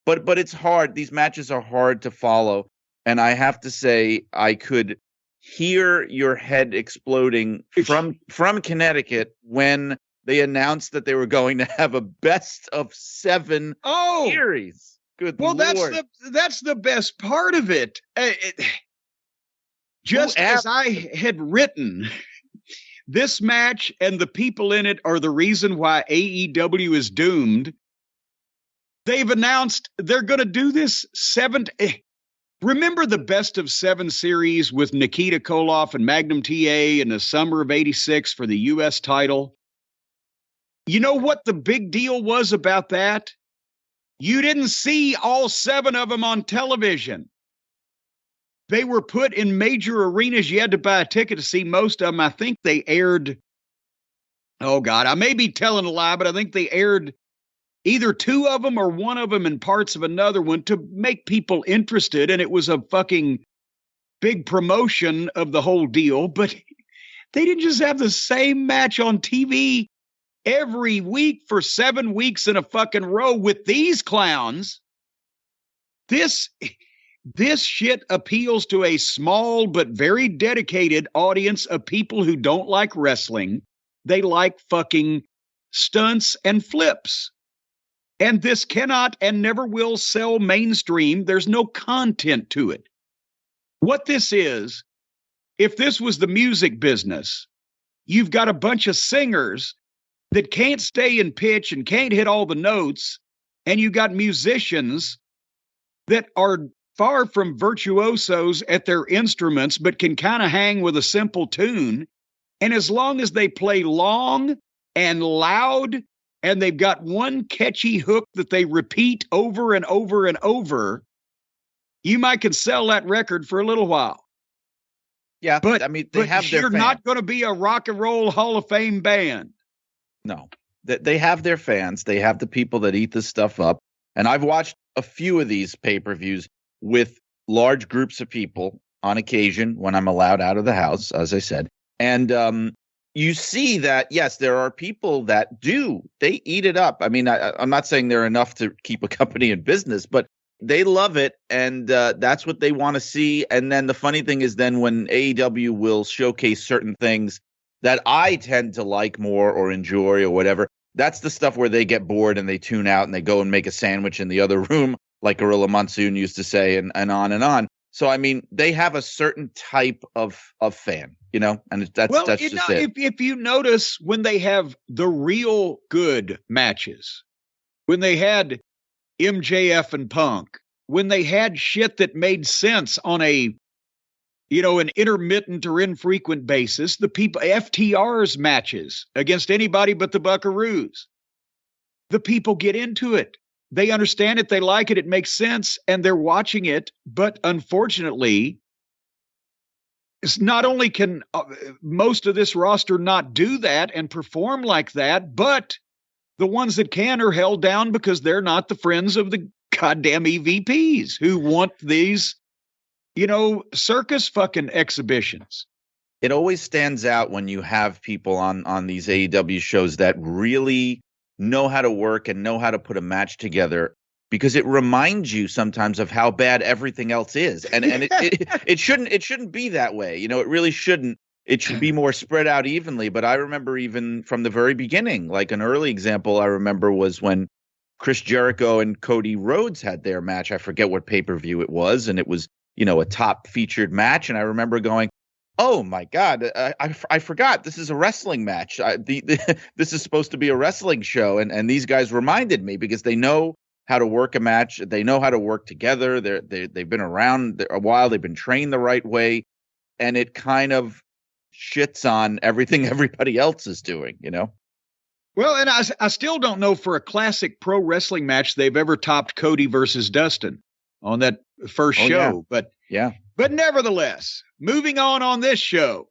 but it's hard. These matches are hard to follow, and I have to say I could hear your head exploding from Connecticut when they announced that they were going to have a best of 7 series. Good Lord. That's the best part of it. Just as I had written, this match and the people in it are the reason why AEW is doomed. They've announced they're going to do this 7. Remember the best of 7 series with Nikita Koloff and Magnum TA in the summer of '86 for the U.S. title? You know what the big deal was about that? You didn't see all 7 of them on television. They were put in major arenas. You had to buy a ticket to see most of them. I think they aired, oh God, I may be telling a lie, but I think they aired either 2 of them or 1 of them in parts of another one to make people interested. And it was a fucking big promotion of the whole deal. But they didn't just have the same match on TV every week for 7 weeks in a fucking row with these clowns. This shit appeals to a small but very dedicated audience of people who don't like wrestling. They like fucking stunts and flips. And this cannot and never will sell mainstream. There's no content to it. What this is, if this was the music business, you've got a bunch of singers that can't stay in pitch and can't hit all the notes, and you got musicians that are far from virtuosos at their instruments, but can kind of hang with a simple tune. And as long as they play long and loud, and they've got one catchy hook that they repeat over and over and over, you might can sell that record for a little while. Yeah, but I mean, they have their you're not going to be a rock and roll Hall of Fame band. No, they have their fans. They have the people that eat this stuff up. And I've watched a few of these pay-per-views with large groups of people on occasion when I'm allowed out of the house, as I said. And you see that, yes, there are people that they eat it up. I mean, I'm not saying they're enough to keep a company in business, but they love it. And that's what they want to see. And then the funny thing is then when AEW will showcase certain things that I tend to like more or enjoy or whatever, that's the stuff where they get bored and they tune out and they go and make a sandwich in the other room, like Gorilla Monsoon used to say, and on and on. So, I mean, they have a certain type of fan, and that's just it. If you notice when they have the real good matches, when they had MJF and Punk, when they had shit that made sense on an intermittent or infrequent basis, the people, FTR's matches against anybody but the Buckaroos, the people get into it. They understand it. They like it. It makes sense. And they're watching it. But unfortunately, it's not only can most of this roster not do that and perform like that, but the ones that can are held down because they're not the friends of the goddamn EVPs who want these, circus fucking exhibitions. It always stands out when you have people on these AEW shows that really know how to work and know how to put a match together, because it reminds you sometimes of how bad everything else is. And it shouldn't be that way. It really shouldn't. It should be more spread out evenly. But I remember even from the very beginning, like an early example I remember was when Chris Jericho and Cody Rhodes had their match. I forget what pay-per-view it was. And it was, a top featured match. And I remember going, oh my God, I forgot this is a wrestling match. This is supposed to be a wrestling show. And these guys reminded me because they know how to work a match. They know how to work together. They've been around a while. They've been trained the right way. And it kind of shits on everything everybody else is doing, Well, and I still don't know for a classic pro wrestling match they've ever topped Cody versus Dustin on that first show. Yeah. But nevertheless, moving on this show,